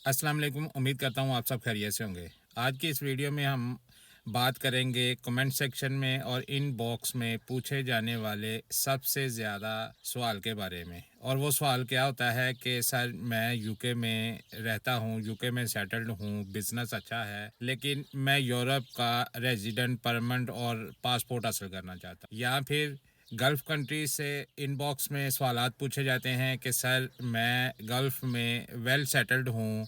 अस्सलाम वालेकुम। उम्मीद करता हूँ आप सब खैरियत से होंगे। आज की इस वीडियो में हम बात करेंगे कमेंट सेक्शन में और इनबॉक्स में पूछे जाने वाले सबसे ज़्यादा सवाल के बारे में। और वो सवाल क्या होता है कि सर मैं यूके में रहता हूँ, यूके में सेटल्ड हूँ, बिज़नेस अच्छा है, लेकिन मैं यूरोप का रेजिडेंट परमानेंट और पासपोर्ट हासिल करना चाहता हूँ। या फिर गल्फ़ कंट्री से इनबॉक्स में सवालात पूछे जाते हैं कि सर मैं गल्फ़ में वेल सेटल्ड हूँ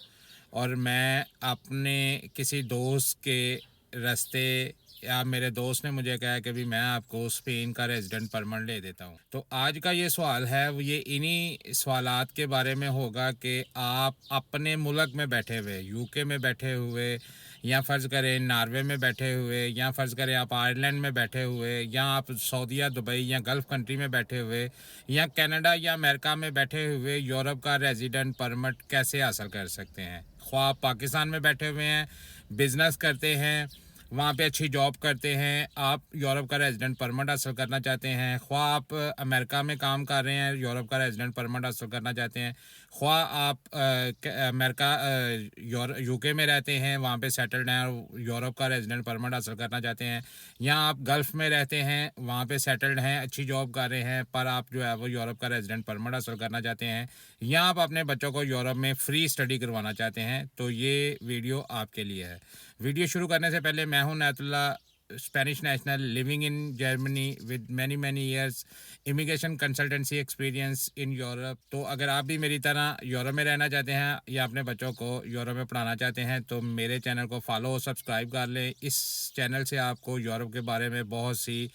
और मैं अपने किसी दोस्त के रास्ते या मेरे दोस्त ने मुझे कहा कि भी मैं आपको स्पेन का रेजिडेंट परमिट दे देता हूँ। तो आज का ये सवाल है वो ये इन्हीं सवालात के बारे में होगा कि आप अपने मुल्क में बैठे हुए, यूके में बैठे हुए, या फ़र्ज़ करें नॉर्वे में बैठे हुए, या फ़र्ज़ करें आप आयरलैंड में बैठे हुए, या आप सऊदीया, दुबई या गल्फ़ कंट्री में बैठे हुए, या कनाडा या अमेरिका में बैठे हुए यूरोप का रेजिडेंट परमिट कैसे हासिल कर सकते हैं। ख्वाह आप पाकिस्तान में बैठे हुए हैं, बिज़नेस करते हैं, वहाँ पे अच्छी जॉब करते हैं, आप यूरोप का रेजिडेंट परमिट हासिल करना चाहते हैं, ख्वाह आप अमेरिका में काम कर रहे हैं, यूरोप का रेजिडेंट परमिट हासिल करना चाहते हैं, ख्वाह आप अमेरिका यूके में रहते हैं, वहाँ पे सेटल्ड हैं और यूरोप का रेजिडेंट परमिट हासिल करना चाहते हैं, या आप गल्फ़ में रहते हैं, वहाँ पे सेटल्ड हैं, अच्छी जॉब कर रहे हैं, पर आप जो है वो यूरोप का रेजिडेंट परमिट हासिल करना चाहते हैं, या आप अपने बच्चों को यूरोप में फ्री स्टडी करवाना चाहते हैं, तो ये वीडियो आपके लिए है। वीडियो शुरू करने से पहले मैं हूं Nayatullah, Spanish national, living in Germany with many many years immigration consultancy experience in Europe. तो अगर आप भी मेरी तरह यूरोप में रहना चाहते हैं या अपने बच्चों को यूरोप में पढ़ाना चाहते हैं तो मेरे चैनल को फॉलो और सब्सक्राइब कर लें। इस चैनल से आपको यूरोप के बारे में बहुत सी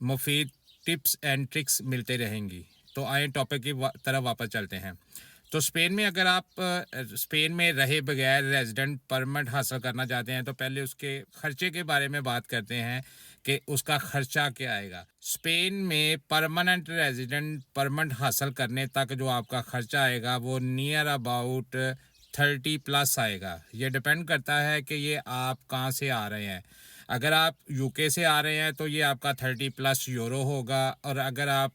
मुफीद टिप्स एंड ट्रिक्स मिलते रहेंगी। तो आए टॉपिक की तरफ वापस चलते हैं। तो स्पेन में अगर आप स्पेन में रहे बगैर रेजिडेंट परमिट हासिल करना चाहते हैं तो पहले उसके खर्चे के बारे में बात करते हैं कि उसका खर्चा क्या आएगा। स्पेन में परमानेंट रेजिडेंट परमिट हासिल करने तक जो आपका खर्चा आएगा वो नियर अबाउट 30+ आएगा। ये डिपेंड करता है कि ये आप कहाँ से आ रहे हैं। अगर आप यूके से आ रहे हैं तो ये आपका 30+ यूरो होगा, और अगर आप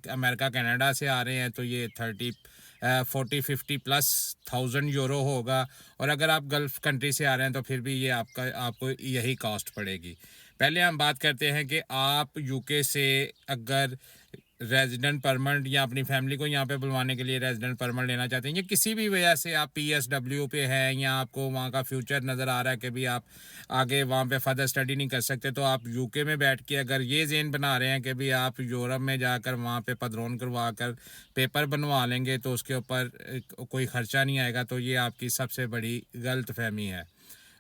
अमेरिका कनाडा से आ रहे हैं तो ये 40-50+ थाउजेंड यूरो होगा, और अगर आप गल्फ़ कंट्री से आ रहे हैं तो फिर भी ये आपको यही कॉस्ट पड़ेगी। पहले हम बात करते हैं कि आप यूके से अगर रेजिडेंट परमिट या अपनी फैमिली को यहाँ पे बुलवाने के लिए रेजिडेंट परमिट लेना चाहते हैं, या किसी भी वजह से आप PSW पे हैं या आपको वहाँ का फ्यूचर नज़र आ रहा है कि भी आप आगे वहाँ पे फर्दर स्टडी नहीं कर सकते, तो आप यूके में बैठ के अगर ये ज़हन बना रहे हैं कि भी आप यूरोप में जाकर वहाँ पे पदरोन करवा कर पेपर बनवा लेंगे तो उसके ऊपर कोई ख़र्चा नहीं आएगा, तो ये आपकी सबसे बड़ी गलत फहमी है।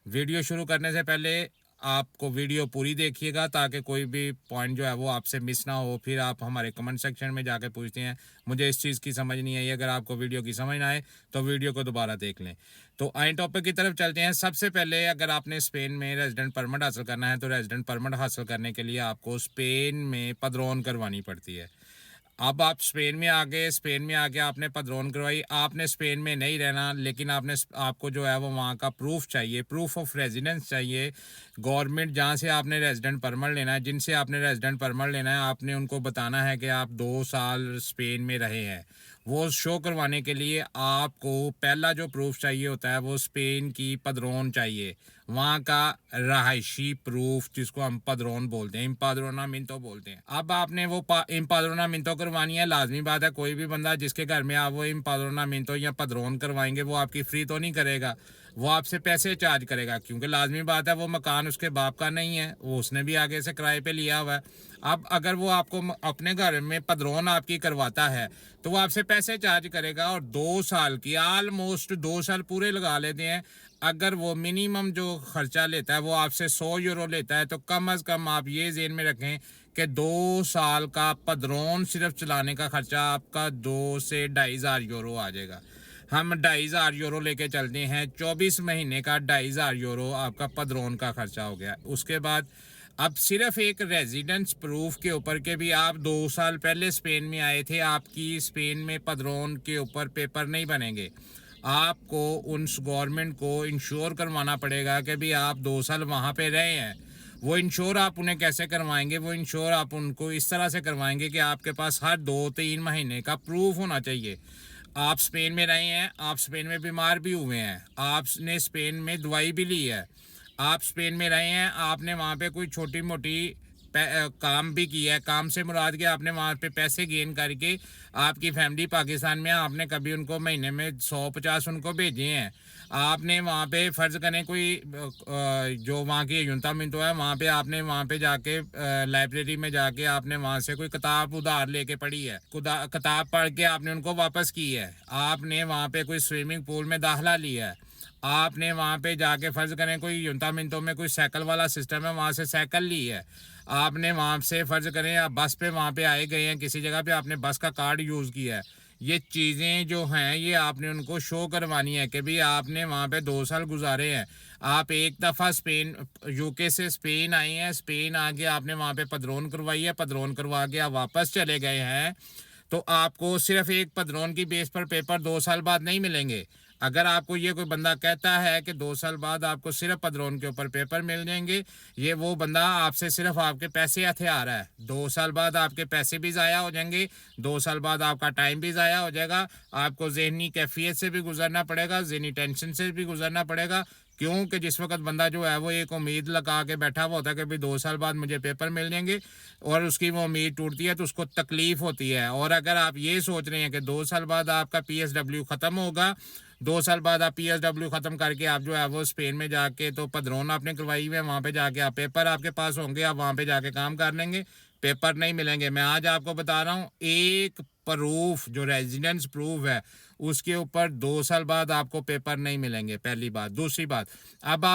वीडियो शुरू करने से पहले आपको वीडियो पूरी देखिएगा ताकि कोई भी पॉइंट जो है वो आपसे मिस ना हो। फिर आप हमारे कमेंट सेक्शन में जाकर पूछते हैं मुझे इस चीज़ की समझ नहीं आई। अगर आपको वीडियो की समझ ना आए तो वीडियो को दोबारा देख लें। तो आए टॉपिक की तरफ चलते हैं। सबसे पहले अगर आपने स्पेन में रेजिडेंट परमिट हासिल करना है तो रेजिडेंट परमिट हासिल करने के लिए आपको स्पेन में पदरोन करवानी पड़ती है। अब आप स्पेन में आके आपने पदरोन करवाई, आपने स्पेन में नहीं रहना, लेकिन आपको जो है वो वहाँ का प्रूफ चाहिए, प्रूफ ऑफ रेजिडेंस चाहिए। गवर्नमेंट जहाँ से आपने रेजिडेंट परमिट लेना है, जिनसे आपने रेजिडेंट परमिट लेना है, आपने उनको बताना है कि आप 2 साल स्पेन में रहे हैं। वो शो करवाने के लिए आपको पहला जो प्रूफ चाहिए होता है वो स्पेन की पदरोन चाहिए, वहाँ का रहायशी प्रूफ, जिसको हम पदरोन बोलते हैं, इम्पाद्रोनामिento बोलते हैं। अब आपने वो इम्पाद्रोनामिento करवानी है। लाजमी बात है कोई भी बंदा जिसके घर में आप वो इम्पाद्रोनामिento या पदरोन करवाएंगे वो आपकी फ्री तो नहीं करेगा, वो आपसे पैसे चार्ज करेगा, क्योंकि लाजमी बात है वो मकान उसके बाप का नहीं है, वो उसने भी आगे से किराए पे लिया हुआ है। अब अगर वो आपको अपने घर में पदरोन आपकी करवाता है तो वो आपसे पैसे चार्ज करेगा, और 2 साल की, ऑलमोस्ट 2 साल पूरे लगा लेते हैं, अगर वो मिनिमम जो खर्चा लेता है वो आपसे 100 यूरो लेता है, तो कम अज़ कम आप ये ज़हन में रखें कि 2 साल का पदरोन सिर्फ चलाने का खर्चा आपका 2 से 2,500 यूरो आ जाएगा। हम 2,500 यूरो लेके चलते हैं, 24 महीने का 2,500 यूरो आपका पदरोन का खर्चा हो गया। उसके बाद अब सिर्फ एक रेजिडेंस प्रूफ के ऊपर के भी आप 2 साल पहले स्पेन में आए थे, आपकी स्पेन में पदरोन के ऊपर पेपर नहीं बनेंगे। आपको उस गवर्नमेंट को इंश्योर करवाना पड़ेगा कि भी आप 2 साल वहाँ पे रहे हैं। वो इंश्योर आप उन्हें कैसे करवाएंगे? वो इंश्योर आप उनको इस तरह से करवाएंगे कि आपके पास हर 2-3 महीने का प्रूफ होना चाहिए। आप स्पेन में रहे हैं, आप स्पेन में बीमार भी हुए हैं, आपने स्पेन में दवाई भी ली है, आप स्पेन में रहे हैं, आपने वहाँ पे कोई छोटी मोटी काम भी किया है। काम से मुराद के आपने वहाँ पे पैसे गेन करके आपकी फैमिली पाकिस्तान में, आपने कभी उनको महीने में 100-50 उनको भेजे हैं। आपने वहाँ पे फ़र्ज़ करें कोई जो वहाँ की युनता मिंतो है, वहाँ पे आपने वहाँ पे जाके लाइब्रेरी में जाके आपने वहाँ से कोई किताब उधार लेके पढ़ी है, किताब पढ़ के आपने उनको वापस की है। आपने वहाँ पे कोई स्विमिंग पूल में दाखिला लिया है, आपने वहाँ पे जाके फ़र्ज़ करें कोई युनता मिंतो में कोई साइकिल वाला सिस्टम है, वहाँ से साइकिल ली है। आपने वहाँ से फ़र्ज़ करें आप बस पे वहाँ पे आए गए हैं, किसी जगह पे आपने बस का कार्ड यूज़ किया है। ये चीज़ें जो हैं ये आपने उनको शो करवानी है कि भाई आपने वहाँ पे 2 साल गुजारे हैं। आप एक दफ़ा स्पेन यूके से स्पेन आए हैं, स्पेन आके आपने वहाँ पे पदरोन करवाई है, पदरोन करवा के आप वापस चले गए हैं, तो आपको सिर्फ एक पदरोन की बेस पर पेपर 2 साल बाद नहीं मिलेंगे। अगर आपको ये कोई बंदा कहता है कि 2 साल बाद आपको सिर्फ पदरोन के ऊपर पेपर मिल जाएंगे, ये वो बंदा आपसे सिर्फ आपके पैसे हथियार है। 2 साल बाद आपके पैसे भी ज़ाया हो जाएंगे, 2 साल बाद आपका टाइम भी ज़ाया हो जाएगा, आपको ज़हनी कैफियत से भी गुजरना पड़ेगा, ज़हनी टेंशन से भी गुजरना पड़ेगा। क्यों कि जिस वक्त बंदा जो है वो एक उम्मीद लगा के बैठा हुआ होता है कि भाई 2 साल बाद मुझे पेपर मिल जाएंगे, और उसकी वो उम्मीद टूटती है तो उसको तकलीफ होती है। और अगर आप ये सोच रहे हैं कि 2 साल बाद आपका PSW ख़त्म होगा, 2 साल बाद आप PSW ख़त्म करके आप जो है वो स्पेन में जाके तो पदरोन आपने करवाई हुई है, वहाँ पे जाके आप पेपर आपके पास होंगे, आप वहाँ पे जाके काम कर लेंगे, पेपर नहीं मिलेंगे। मैं आज आपको बता रहा हूँ, एक प्रूफ जो रेजिडेंस प्रूफ है उसके ऊपर 2 साल बाद आपको पेपर नहीं मिलेंगे, पहली बात। दूसरी बात, अब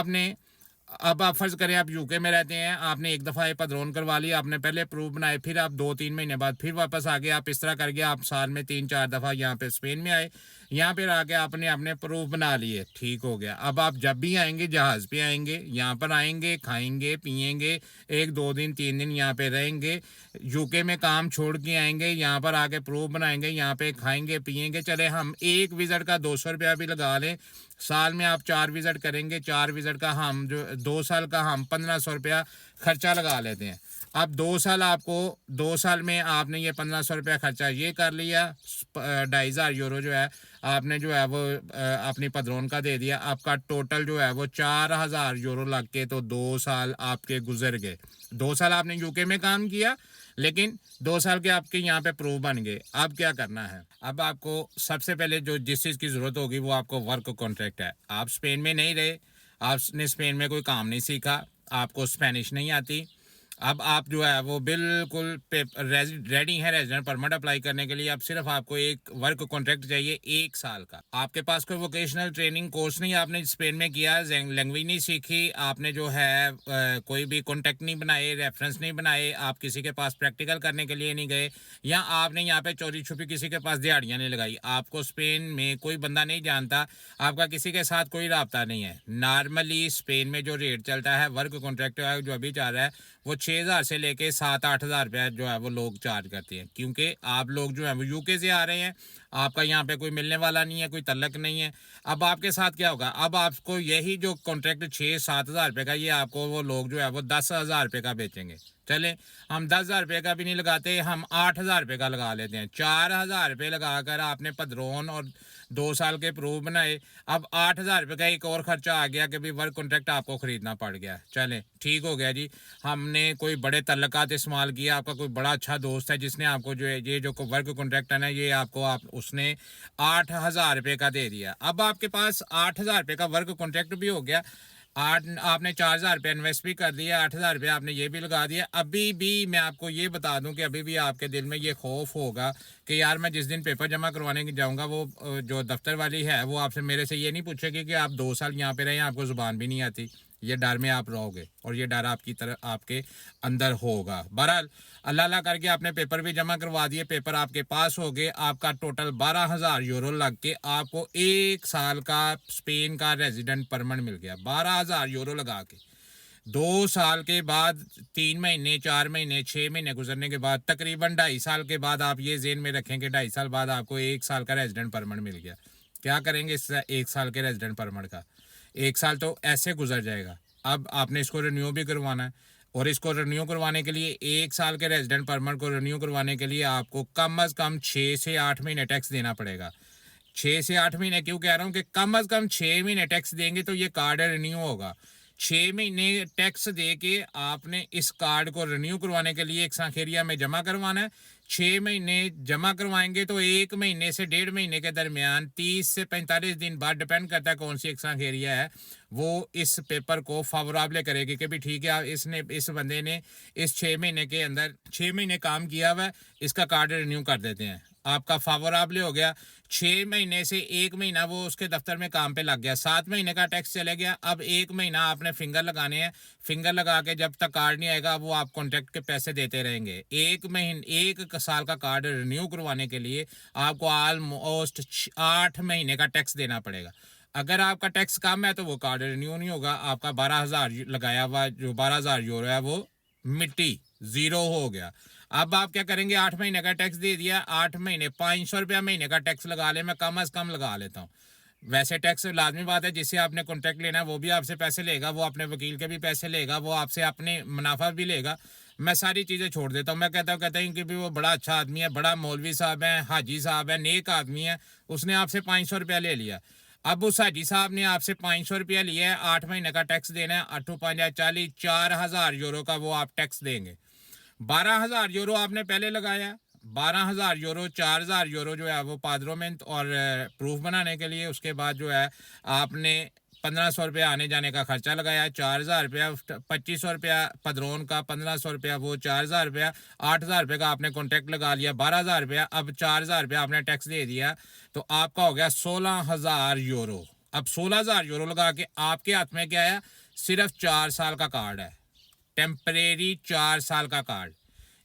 आप फ़र्ज़ करें आप यूके में रहते हैं, आपने एक दफ़ा ये पदरोन करवा लिया, आपने पहले प्रूफ बनाए, फिर आप 2-3 महीने बाद फिर वापस आ गए, आप इस तरह करके आप साल में 3-4 दफ़ा यहाँ पे स्पेन में आए, यहाँ पर आके आपने अपने प्रूफ बना लिए, ठीक हो गया। अब आप जब भी आएंगे जहाज़ पे आएंगे, यहाँ पर आएंगे, खाएंगे पिएंगे, 1-2 दिन 3 दिन यहाँ पे रहेंगे, यूके में काम छोड़ के आएंगे, यहाँ पर आके प्रूफ बनाएंगे, यहाँ पे खाएंगे पिएंगे। चले हम एक विज़िट का 200 रुपया भी लगा लें, साल में आप 4 विज़िट करेंगे, 4 विज़िट का हम जो 2 साल का हम 1500 रुपया खर्चा लगा लेते हैं। अब 2 साल आपको 2 साल में आपने ये 1500 रुपया खर्चा ये कर लिया, 2500 यूरो जो है आपने जो है वो अपनी पदरोन का दे दिया, आपका टोटल जो है वो 4000 यूरो लग के तो 2 साल आपके गुजर गए। 2 साल आपने यूके में काम किया, लेकिन 2 साल के आपके यहाँ पे प्रूफ बन गए। अब क्या करना है? अब आपको सबसे पहले जो जिस चीज़ की ज़रूरत होगी वो आपको वर्क कॉन्ट्रैक्ट है। आप स्पेन में नहीं रहे, आपने स्पेन में कोई काम नहीं सीखा, आपको स्पेनिश नहीं आती, अब आप जो है वो बिल्कुल रेडी है रेजिडेंट परमिट अप्लाई करने के लिए। अब सिर्फ आपको एक वर्क कॉन्ट्रैक्ट चाहिए 1 साल का। आपके पास कोई वोकेशनल ट्रेनिंग कोर्स नहीं आपने स्पेन में किया, लैंग्वेज नहीं सीखी, आपने जो है कोई भी कॉन्टैक्ट नहीं बनाए, रेफरेंस नहीं बनाए, आप किसी के पास प्रैक्टिकल करने के लिए नहीं गए, या आपने यहाँ पे चोरी छुपी किसी के पास दिहाड़ियाँ नहीं लगाई, आपको स्पेन में कोई बंदा नहीं जानता, आपका किसी के साथ कोई रब्ता नहीं है। नॉर्मली स्पेन में जो रेट चलता है वर्क कॉन्ट्रैक्ट जो अभी चल रहा है वो 6000 से लेके 7-8 हज़ार रुपया जो है वो लोग चार्ज करते हैं, क्योंकि आप लोग जो है वो यूके से आ रहे हैं, आपका यहाँ पे कोई मिलने वाला नहीं है, कोई तल्लक नहीं है। अब आपके साथ क्या होगा? अब आपको यही जो कॉन्ट्रैक्ट 6-7 हज़ार रुपये का, ये आपको वो लोग जो है वो 10,000 रुपये का बेचेंगे। चले हम 10,000 रुपये का भी नहीं लगाते, हम 8,000 रुपये का लगा लेते हैं। 4,000 रुपये लगाकर आपने पदरोन और 2 साल के प्रूफ बनाए, अब 8,000 रुपये का एक और खर्चा आ गया कि भाई वर्क कॉन्ट्रैक्ट आपको ख़रीदना पड़ गया। चलें ठीक हो गया जी, हमने कोई बड़े तल्लकात इस्तेमाल किया, आपका कोई बड़ा अच्छा दोस्त है जिसने आपको जो है ये जो वर्क कॉन्ट्रैक्ट है ना, ये आपको उसने 8,000 रुपये का दे दिया। अब आपके पास 8,000 रुपये का वर्क कॉन्ट्रैक्ट भी हो गया, आपने 4,000 रुपये इन्वेस्ट भी कर दिया, 8,000 रुपये आपने ये भी लगा दिया। अभी भी मैं आपको ये बता दूं कि अभी भी आपके दिल में ये खौफ होगा कि यार मैं जिस दिन पेपर जमा करवाने जाऊंगा वो जो दफ्तर वाली है वो आपसे मेरे से ये नहीं पूछेगी कि आप 2 साल यहाँ पे रहे, आपको ज़ुबान भी नहीं आती। ये डर में आप रहोगे और ये डर आपकी तरह आपके अंदर होगा। बहरहाल अल्लाह अल्लाह करके आपने पेपर भी जमा करवा दिए, पेपर आपके पास हो गए, आपका टोटल 12,000 यूरो लग के आपको 1 साल का स्पेन का रेजिडेंट परमिट मिल गया। 12,000 यूरो लगा के 2 साल के बाद 3 महीने 4 महीने 6 महीने गुजरने के बाद तकरीबन 2.5 साल के बाद आप ये जेन में रखेंगे 2.5 साल बाद आपको 1 साल का रेजिडेंट परमिट मिल गया। क्या करेंगे इस 1 साल के रेजिडेंट परमिट का? 1 साल तो ऐसे गुजर जाएगा। अब आपने इसको रिन्यू भी करवाना है, और इसको रिन्यू करवाने के लिए 1 साल के रेजिडेंट परमिट को रिन्यू करवाने के लिए आपको कम अज़ कम 6 से 8 महीने टैक्स देना पड़ेगा। 6 से 8 महीने क्यों कह रहा हूँ कि कम अज़ कम 6 महीने टैक्स देंगे तो ये कार्ड रिन्यू होगा। 6 महीने टैक्स दे के आपने इस कार्ड को रिन्यू करवाने के लिए एक सांखेरिया में जमा करवाना है। 6 महीने जमा करवाएंगे तो 1 महीने से 1.5 महीने के दरमियान 30 से 45 दिन बाद, डिपेंड करता है कौन सी एक सांखेरिया है, वो इस पेपर को फावराबले करेगी कि भी ठीक है इसने इस बंदे ने इस 6 महीने के अंदर 6 महीने काम किया हुआ है, इसका कार्ड रिन्यू कर देते हैं। आपका फावराबले हो गया। 6 महीने से 1 महीना वो उसके दफ्तर में काम पे लग गया, 7 महीने का टैक्स चले गया। अब 1 महीना आपने फिंगर लगाने हैं। फिंगर लगा के जब तक कार्ड नहीं आएगा वो आप कॉन्ट्रैक्ट के पैसे देते रहेंगे। 1 साल का कार्ड रिन्यू करवाने के लिए आपको ऑलमोस्ट 8 महीने का टैक्स देना पड़ेगा। अगर आपका टैक्स कम है तो वो कार्ड रिन्यू नहीं होगा। आपका 12,000 लगाया हुआ जो 12,000 यूरो है वो मिट्टी, जीरो हो गया। अब आप क्या करेंगे, 8 महीने का टैक्स दे दिया, 8 महीने 500 रुपया महीने का टैक्स लगा ले, मैं कम अज कम लगा लेता हूँ। वैसे टैक्स लाजमी बात है, जिससे आपने कॉन्ट्रैक्ट लेना है वो भी आपसे पैसे लेगा, वो अपने वकील के भी पैसे लेगा, वो आपसे अपने मुनाफा भी लेगा। मैं सारी चीज़ें छोड़ देता हूँ। मैं कहता हूँ कि भी वो बड़ा अच्छा आदमी है, बड़ा मौलवी साहब है, हाजी साहब है, नेक आदमी है, उसने आपसे 500 रुपया ले लिया। अब उस हाजी साहब ने आपसे 500 रुपया लिया है, 8 महीने का टैक्स देना है, 8 5 40 4,000 यूरो का वो आप टैक्स देंगे। 12,000 यूरो आपने पहले लगाया, 12,000 यूरो, 4,000 यूरो जो है वो पादरोमेंट और प्रूफ बनाने के लिए, उसके बाद जो है आपने 1,500 रुपया आने जाने का खर्चा लगाया, 4,000 रुपया, 2,500 रुपया पदरोन का, 1,500 रुपया वो, 4,000 रुपया, 8,000 रुपये का आपने कॉन्ट्रैक्ट लगा लिया, 12,000 रुपया, अब 4,000 रुपया आपने टैक्स दे दिया, तो आपका हो गया 16,000 यूरो। अब 16,000 यूरो लगा के आपके हाथ में क्या है, सिर्फ 4 साल का कार्ड है, टेम्परेरी 4 साल का कार्ड।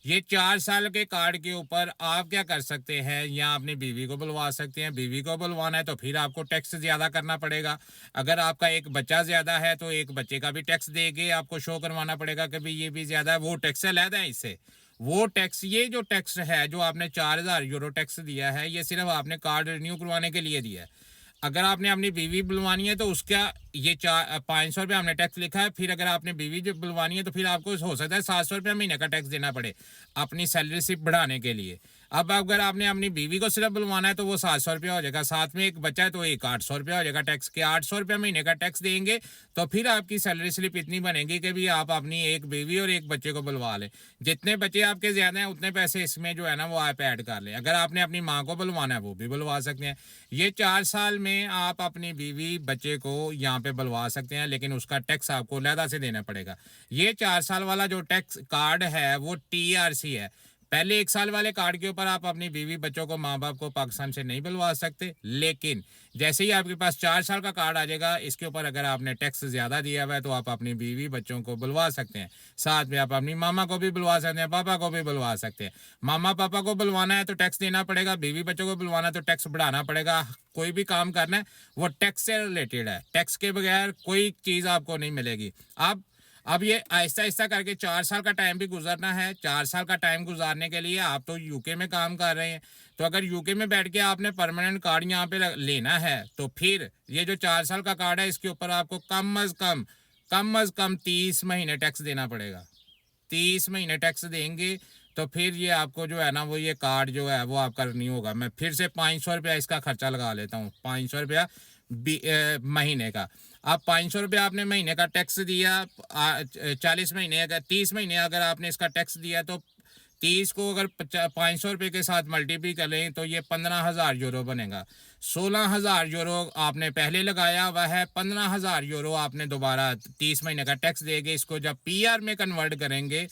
ये 4 साल के कार्ड के ऊपर आप क्या कर सकते हैं, या अपनी बीवी को बुलवा सकते हैं। बीवी को बुलवाना है तो फिर आपको टैक्स ज़्यादा करना पड़ेगा। अगर आपका एक बच्चा ज़्यादा है तो एक बच्चे का भी टैक्स दे के आपको शो करवाना पड़ेगा कि भाई ये भी ज़्यादा है, वो टैक्स अलहदा है इससे। वो टैक्स, ये जो टैक्स है जो आपने 4,000 यूरो टैक्स दिया है, ये सिर्फ आपने कार्ड रिन्यू करवाने के लिए दिया है। अगर आपने अपनी बीवी बुलवानी है तो उसका ये 500 रुपया हमने टैक्स लिखा है। फिर अगर आपने बीवी जो बुलवानी है तो फिर आपको हो सकता है 700 रुपया महीने का टैक्स देना पड़े अपनी सैलरी सिर्फ बढ़ाने के लिए। अब अगर आपने अपनी बीवी को सिर्फ बुलवाना है तो वो 700 रुपया हो जाएगा, साथ में एक बच्चा है तो एक 800 रुपया हो जाएगा टैक्स के। 800 रुपया महीने का टैक्स देंगे तो फिर आपकी सैलरी स्लिप इतनी बनेगी कि भी आप अपनी एक बीवी और एक बच्चे को बुलवा लें। जितने बच्चे आपके ज़्यादा हैं उतने पैसे इसमें जो है ना वो आप ऐड कर लें। अगर आपने अपनी माँ को बुलवाना है वो भी बुलवा सकते हैं। ये 4 साल में आप अपनी बीवी बच्चे को यहाँ पे बुलवा सकते हैं, लेकिन उसका टैक्स आपको अलहदा से देना पड़ेगा। ये 4 साल वाला जो टैक्स कार्ड है वो TRC है। पहले 1 साल वाले कार्ड के ऊपर आप अपनी बीवी बच्चों को, माँ बाप को पाकिस्तान से नहीं बुलवा सकते, लेकिन जैसे ही आपके पास 4 साल का कार्ड आ जाएगा, इसके ऊपर अगर आपने टैक्स ज़्यादा दिया हुआ है तो आप अपनी बीवी बच्चों को बुलवा सकते हैं। साथ में आप अपनी मामा को भी बुलवा सकते हैं, पापा को भी बुलवा सकते हैं। मामा पापा को बुलवाना है तो टैक्स देना पड़ेगा, बीवी बच्चों को बुलवाना है तो टैक्स बढ़ाना पड़ेगा। कोई भी काम करना है वो टैक्स से रिलेटेड है, टैक्स के बगैर कोई चीज़ आपको नहीं मिलेगी। अब ये आहिस्ता आहिस्ता करके 4 साल का टाइम भी गुजरना है। 4 साल का टाइम गुजारने के लिए आप तो यूके में काम कर रहे हैं, तो अगर यूके में बैठ के आपने परमानेंट कार्ड यहाँ पे लेना है तो फिर ये जो 4 साल का कार्ड है इसके ऊपर आपको कम अज कम 30 महीने टैक्स देना पड़ेगा। 30 महीने टैक्स देंगे तो फिर ये आपको जो है ना वो ये कार्ड जो है वो आपका रिन्यू होगा। मैं फिर से 500 रुपया इसका खर्चा लगा लेता हूँ, 500 रुपया महीने का। अब 500 रुपया आपने महीने का टैक्स दिया, 40 महीने अगर 30 महीने अगर आपने इसका टैक्स दिया तो 30 को अगर 500 रुपये के साथ मल्टीप्लाई करें तो ये 15,000 यूरो बनेगा। 16,000 यूरो आपने पहले लगाया हुआ है, 15,000 यूरो आपने दोबारा 30 महीने का टैक्स देंगे। इसको जब PR में कन्वर्ट करेंगे,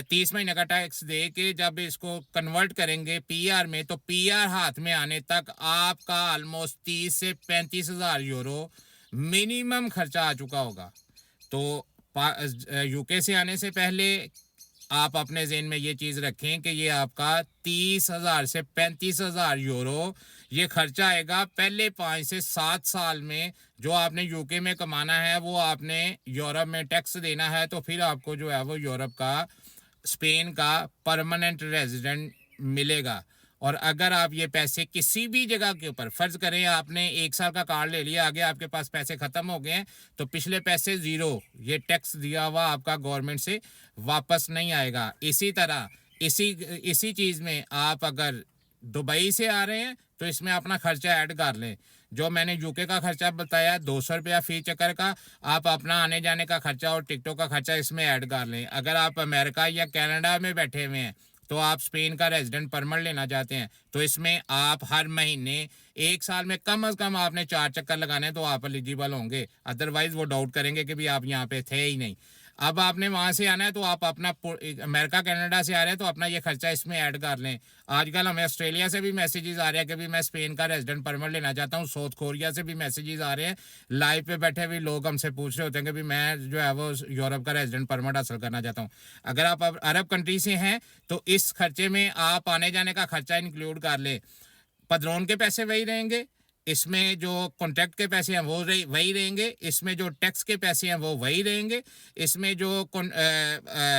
30 महीने का टैक्स दे के जब इसको कन्वर्ट करेंगे PR में, तो PR हाथ में आने तक आपका ऑलमोस्ट 30 से 35,000 यूरो मिनिमम खर्चा आ चुका होगा। तो यूके से आने से पहले आप अपने ज़हन में ये चीज़ रखें कि ये आपका 30,000 से 35,000 यूरो ये खर्चा आएगा पहले 5 से 7 साल में। जो आपने यूके में कमाना है वो आपने यूरोप में टैक्स देना है, तो फिर आपको जो है वो यूरोप का, स्पेन का परमानेंट रेजिडेंट मिलेगा। और अगर आप ये पैसे किसी भी जगह के ऊपर, फ़र्ज़ करें आपने 1 साल का कार्ड ले लिया, आगे आपके पास पैसे ख़त्म हो गए हैं, तो पिछले पैसे ज़ीरो, ये टैक्स दिया हुआ आपका गवर्नमेंट से वापस नहीं आएगा। इसी तरह इसी चीज़ में आप अगर दुबई से आ रहे हैं तो इसमें अपना खर्चा ऐड कर लें। जो मैंने यूके का खर्चा बताया 200 रुपया फ़ी चक्कर का, आप अपना आने जाने का खर्चा और टिकटों का खर्चा इसमें ऐड कर लें। अगर आप अमेरिका या कनाडा में बैठे हुए हैं तो आप स्पेन का रेजिडेंट परमिट लेना चाहते हैं तो इसमें आप हर महीने 1 साल में कम से कम आपने 4 चक्कर लगाने हैं तो आप एलिजिबल होंगे। अदरवाइज़ वो डाउट करेंगे कि भी आप यहाँ पे थे ही नहीं। अब आपने वहाँ से आना है तो आप अपना अमेरिका कनाडा से आ रहे हैं तो अपना ये खर्चा इसमें ऐड कर लें। आजकल हमें ऑस्ट्रेलिया से भी मैसेजेस आ रहे हैं कि भी मैं स्पेन का रेजिडेंट परमिट लेना चाहता हूँ। साउथ कोरिया से भी मैसेजेस आ रहे हैं। लाइव पे बैठे हुए लोग हमसे पूछ रहे होते हैं कि भी मैं जो है वो यूरोप का रेजिडेंट परमिट हासिल करना चाहता हूँ। अगर आप अरब कंट्री से हैं तो इस खर्चे में आप आने जाने का खर्चा इंक्लूड कर ले। पदरोन के पैसे वही रहेंगे, इसमें जो कॉन्ट्रैक्ट के पैसे हैं वो वही रहेंगे, इसमें जो टैक्स के पैसे हैं वो वही रहेंगे, इसमें जो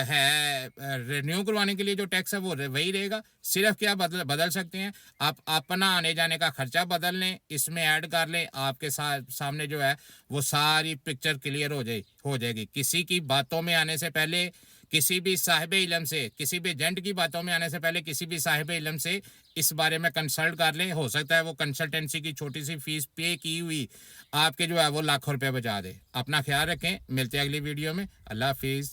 है रिन्यू करवाने के लिए जो टैक्स है वो वही रहेगा। सिर्फ क्या बदल सकते हैं, आप अपना आने जाने का खर्चा बदल लें, इसमें ऐड कर लें, आपके सामने जो है वो सारी पिक्चर क्लियर हो जाएगी। किसी की बातों में आने से पहले, किसी भी साहिब इल्म से, किसी भी एजेंट की बातों में आने से पहले किसी भी साहिब इल्म से इस बारे में कंसल्ट कर लें। हो सकता है वो कंसल्टेंसी की छोटी सी फीस पे की हुई आपके जो है वो लाखों रुपए बचा दे। अपना ख्याल रखें, मिलते हैं अगली वीडियो में। अल्लाह हाफिज़।